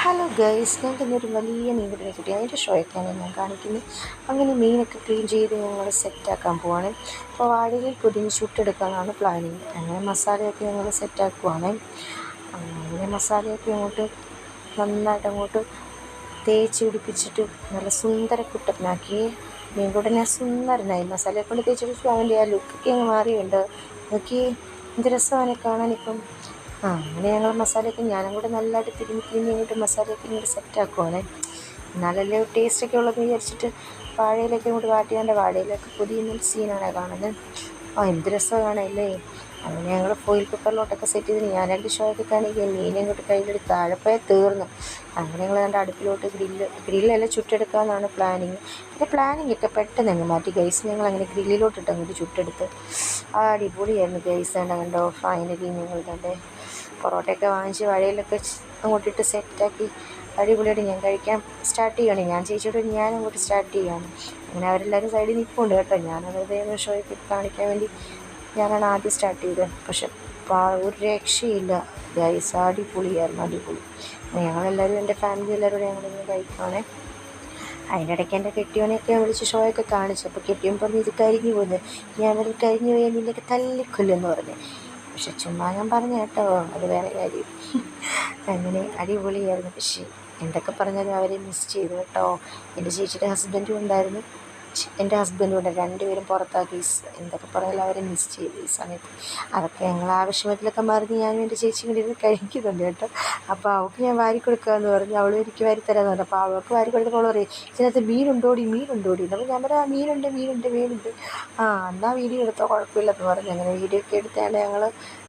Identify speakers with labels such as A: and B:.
A: Hello guys, ഞങ്ങൾക്ക് ഇന്നൊരു വലിയ മീൻ കിട്ടുന്ന കിട്ടി. അതിൻ്റെ ഷോയൊക്കെയാണ് ഞാൻ കാണിക്കുന്നത്. അങ്ങനെ മീനൊക്കെ ക്ലീൻ ചെയ്ത് ഞങ്ങൾ സെറ്റാക്കാൻ പോവാണ്. അപ്പോൾ വാഴയിൽ പൊതിഞ്ഞ് ചുട്ടെടുക്കാനാണ് പ്ലാനിങ്. അങ്ങനെ മസാലയൊക്കെ ഞങ്ങൾ സെറ്റാക്കുവാണ്. അങ്ങനെ മസാലയൊക്കെ അങ്ങോട്ട് നന്നായിട്ട് അങ്ങോട്ട് തേച്ച് പിടിപ്പിച്ചിട്ട് നല്ല സുന്ദര കുട്ടപ്പനാക്കി മീൻ കൂട്ടനെ സുന്ദരനായി. മസാലയെ കൊണ്ട് തേച്ച് പിടിച്ചു അവൻ്റെ ആ ലുക്കൊക്കെ അങ്ങ് മാറിയുണ്ട്. നോക്കി എന്ത് രസമാണ് കാണാനിപ്പം. അങ്ങനെ ഞങ്ങൾ മസാലയൊക്കെ ഞാനും കൂടെ നല്ലതായിട്ട് തിരുമ്മി അങ്ങോട്ട് മസാലയൊക്കെ ഇങ്ങോട്ട് സെറ്റാക്കുവാണേ. എന്നാലല്ലേ ടേസ്റ്റൊക്കെ ഉള്ളതെന്ന് വിചാരിച്ചിട്ട് വാഴയിലൊക്കെ ഇങ്ങോട്ട് വാട്ടിയാണ്ട് വാഴയിലൊക്കെ പൊതിയുന്ന സീനാണ് കാണുന്നത്. എന്ത് രസമാണല്ലേ. അങ്ങനെ ഞങ്ങൾ ഫോയിൽ പേപ്പറിലോട്ടൊക്കെ സെറ്റ് ചെയ്ത് ഞാൻ രണ്ട് ഷോയൊക്കെ കാണിക്കുകയും മീനെ ഇങ്ങോട്ട് കയ്യിലെടുത്ത് താഴെ പോയാൽ തീർന്നു. അങ്ങനെ ഞങ്ങൾ രണ്ട് അടുപ്പിലോട്ട് ഗ്രില്ലെല്ലാം ചുട്ടെടുക്കാമെന്നാണ് പ്ലാനിങ്. പിന്നെ പ്ലാനിങ് ഒക്കെ പെട്ടെന്ന് അങ്ങ് മാറ്റി ഗൈസ്. ഞങ്ങൾ അങ്ങനെ ഗ്രില്ലിലോട്ടിട്ട് അങ്ങോട്ട് ചുട്ടെടുത്ത് അടിപൊളിയായിരുന്നു ഗൈസ്. കണ്ടോ ഫൈനലി ഞങ്ങൾ കണ്ടേ പൊറോട്ടയൊക്കെ വാങ്ങിച്ച് വഴിയിലൊക്കെ അങ്ങോട്ടിട്ട് സെറ്റാക്കി അടിപൊളിയായിട്ട് ഞാൻ കഴിക്കാൻ സ്റ്റാർട്ട് ചെയ്യുകയാണ്. ഞാൻ ചേച്ചിയോട് ഞാൻ അങ്ങോട്ട് സ്റ്റാർട്ട് ചെയ്യുകയാണ്. അങ്ങനെ അവരെല്ലാവരും സൈഡിൽ നിൽപ്പുണ്ട് കേട്ടോ. ഞാനവരുടെ ഷോയ്ക്ക് കാണിക്കാൻ വേണ്ടി ഞാനാണ് ആദ്യം സ്റ്റാർട്ട് ചെയ്തത്. പക്ഷെ ഒരു രക്ഷയില്ല ഗൈസ്, അടിപൊളിയായിരുന്നു, അടിപൊളി. ഞങ്ങളെല്ലാവരും എൻ്റെ ഫാമിലി എല്ലാവരും കൂടെ ഞങ്ങളിങ്ങനെ കഴിക്കുവാണേ. അതിൻ്റെ ഇടയ്ക്ക് എൻ്റെ കെട്ടിയോനെയൊക്കെ വിളിച്ച് ഷോയൊക്കെ കാണിച്ചു. അപ്പോൾ കെട്ടിയോൻ പറഞ്ഞു ഇത് കരിഞ്ഞു പോകുന്നത്. ഞാൻ ഒരു കരിഞ്ഞു പോയാൽ നിന്നെയൊക്കെ തല്ലിക്കൊല്ലുമെന്ന് പറഞ്ഞു. പക്ഷെ ചുമ്മാ ഞാൻ പറഞ്ഞു കേട്ടോ, അത് വേറെ കാര്യം. അങ്ങനെ അടിപൊളിയായിരുന്നു. പക്ഷേ എന്തൊക്കെ പറഞ്ഞാലും അവരെ മിസ് ചെയ്തു കേട്ടോ. എൻ്റെ ചേച്ചിയുടെ ഹസ്ബൻഡും ഉണ്ടായിരുന്നു, എൻ്റെ ഹസ്ബൻഡും ഉണ്ട്. രണ്ടുപേരും പുറത്താക്കി. എന്തൊക്കെ പറഞ്ഞാലും അവരെ മിസ് ചെയ്തു ഈ സമയത്ത്. അതൊക്കെ ഞങ്ങൾ ആവശ്യമത്തിലൊക്കെ മറിഞ്ഞ് ഞാനും എൻ്റെ ചേച്ചിയും കൂടി ഇരുന്ന് കഴിക്കുന്നുണ്ട് കേട്ടോ. അപ്പോൾ അവൾക്ക് ഞാൻ വാരി കൊടുക്കാമെന്ന് പറഞ്ഞു. അവൾ എനിക്ക് വാരി തരാമെന്ന് പറഞ്ഞു. അപ്പോൾ അവൾക്ക് വാരി കൊടുത്തപ്പോൾ അവൾ പറയും ഇതിനകത്ത് മീനുണ്ടോടി അപ്പോൾ ഞാൻ പറയാം മീനുണ്ട്. എന്നാൽ വീഡിയോ എടുത്തോ, കുഴപ്പമില്ലെന്ന് പറഞ്ഞു. അങ്ങനെ വീഡിയോ ഒക്കെ എടുത്താണ് ഞങ്ങൾ